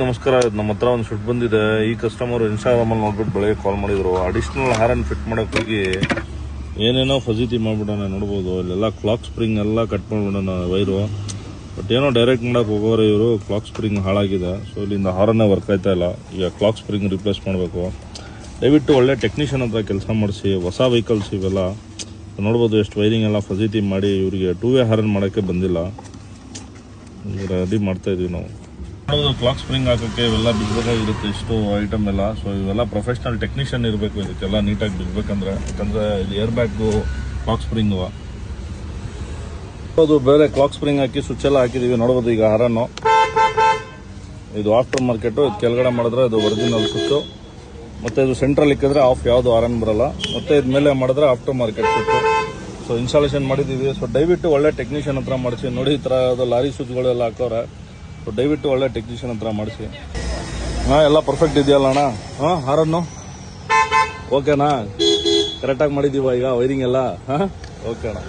ನಮಸ್ಕಾರ. ನಮ್ಮ ಹತ್ರ ಒಂದು ಫಿಟ್ ಬಂದಿದೆ. ಈ ಕಸ್ಟಮರ್ ಇನ್ಸ್ಟಾಗ್ರಾಮಲ್ಲಿ ನೋಡ್ಬಿಟ್ಟು ಬೆಳಗ್ಗೆ ಕಾಲ್ ಮಾಡಿದ್ರು. ಅಡಿಷನಲ್ ಹಾರನ್ ಫಿಟ್ ಮಾಡೋಕೆ ಹೋಗಿ ಏನೇನೋ ಫಜಿತಿ ಮಾಡ್ಬಿಡೋಣ. ನೋಡ್ಬೋದು ಇಲ್ಲೆಲ್ಲ ಕ್ಲಾಕ್ ಸ್ಪ್ರಿಂಗ್ ಎಲ್ಲ ಕಟ್ ಮಾಡ್ಬಿಡೋಣ ವೈರು. ಬಟ್ ಏನೋ ಡೈರೆಕ್ಟ್ ಮಾಡೋಕೆ ಹೋಗೋರು ಇವರು ಕ್ಲಾಕ್ ಸ್ಪ್ರಿಂಗ್ ಹಾಳಾಗಿದೆ. ಸೊ ಇಲ್ಲಿಂದ ಹಾರನ್ನೇ ವರ್ಕ್ ಆಯ್ತಾ ಇಲ್ಲ. ಈಗ ಕ್ಲಾಕ್ ಸ್ಪ್ರಿಂಗ್ ರಿಪ್ಲೇಸ್ ಮಾಡಬೇಕು. ದಯವಿಟ್ಟು ಒಳ್ಳೆ ಟೆಕ್ನಿಷಿಯನ್ ಹತ್ರ ಕೆಲಸ ಮಾಡಿಸಿ. ಹೊಸ ವೆಹಿಕಲ್ಸ್ ಇವೆಲ್ಲ ನೋಡ್ಬೋದು ಎಷ್ಟು ವೈರಿಂಗ್ ಎಲ್ಲ ಫಜಿತಿ ಮಾಡಿ ಇವರಿಗೆ 2-ವೇ ಹಾರನ್ ಮಾಡೋಕ್ಕೆ ಬಂದಿಲ್ಲ. ರೆಡಿ ಮಾಡ್ತಾಯಿದ್ವಿ ನಾವು. ಕ್ಲಾಕ್ ಸ್ಪ್ರಿಂಗ್ ಹಾಕೋಕ್ಕೆ ಇವೆಲ್ಲ ಬಿಡ್ಬೇಕಾಗಿರುತ್ತೆ ಇಷ್ಟು ಐಟಮ್ ಎಲ್ಲ. ಸೊ ಇವೆಲ್ಲ ಪ್ರೊಫೆಷ್ನಲ್ ಟೆಕ್ನಿಷಿಯನ್ ಇರಬೇಕು ಇದಕ್ಕೆಲ್ಲ ನೀಟಾಗಿ ಬಿಡ್ಬೇಕಂದ್ರೆ. ಯಾಕಂದರೆ ಇದು ಏರ್ ಬ್ಯಾಗು ಕ್ಲಾಕ್ ಸ್ಪ್ರಿಂಗು ಅದು ಬೇರೆ ಕ್ಲಾಕ್ ಸ್ಪ್ರಿಂಗ್ ಹಾಕಿ ಸ್ವಿಚ್ ಎಲ್ಲ ಹಾಕಿದ್ದೀವಿ. ನೋಡ್ಬೋದು ಈಗ ಹಾರನ್ನು ಇದು ಆಫ್ಟರ್ ಮಾರ್ಕೆಟು. ಇದು ಕೆಳಗಡೆ ಮಾಡಿದ್ರೆ ಇದು ಒರಿಜಿನಲ್ ಸ್ವಿಚ್ಚು. ಮತ್ತು ಇದು ಸೆಂಟ್ರಲ್ ಇಕ್ಕಿದ್ರೆ ಆಫ್ ಯಾವುದು ಹಾರನ್ ಬರೋಲ್ಲ. ಮತ್ತು ಇದು ಮೇಲೆ ಮಾಡಿದ್ರೆ after market switch. So installation ಮಾಡಿದ್ದೀವಿ. ಸೊ ದಯವಿಟ್ಟು ಒಳ್ಳೆ ಟೆಕ್ನಿಷಿಯನ್ ಹತ್ರ ಮಾಡಿಸಿ. ನೋಡಿ ಈ ಥರ ಅದು ಲಾರಿ ಸ್ವಿಚ್ಗಳೆಲ್ಲ ಹಾಕೋರೆ. ಸೊ ದಯವಿಟ್ಟು ಒಳ್ಳೆ ಟೆಕ್ನಿಷಿಯನ್ ಹತ್ರ ಮಾಡಿಸಿ. ಹಾಂ, ಎಲ್ಲ ಪರ್ಫೆಕ್ಟ್ ಇದೆಯಲ್ಲ ಅಣ್ಣ? ಹಾಂ, ಹಾರನ್ನು ಓಕೆನಾ? ಕರೆಕ್ಟಾಗಿ ಮಾಡಿದ್ದೀವ ಈಗ ವೈರಿಂಗ್ ಎಲ್ಲ? ಹಾಂ, ಓಕೆ ಅಣ್ಣ.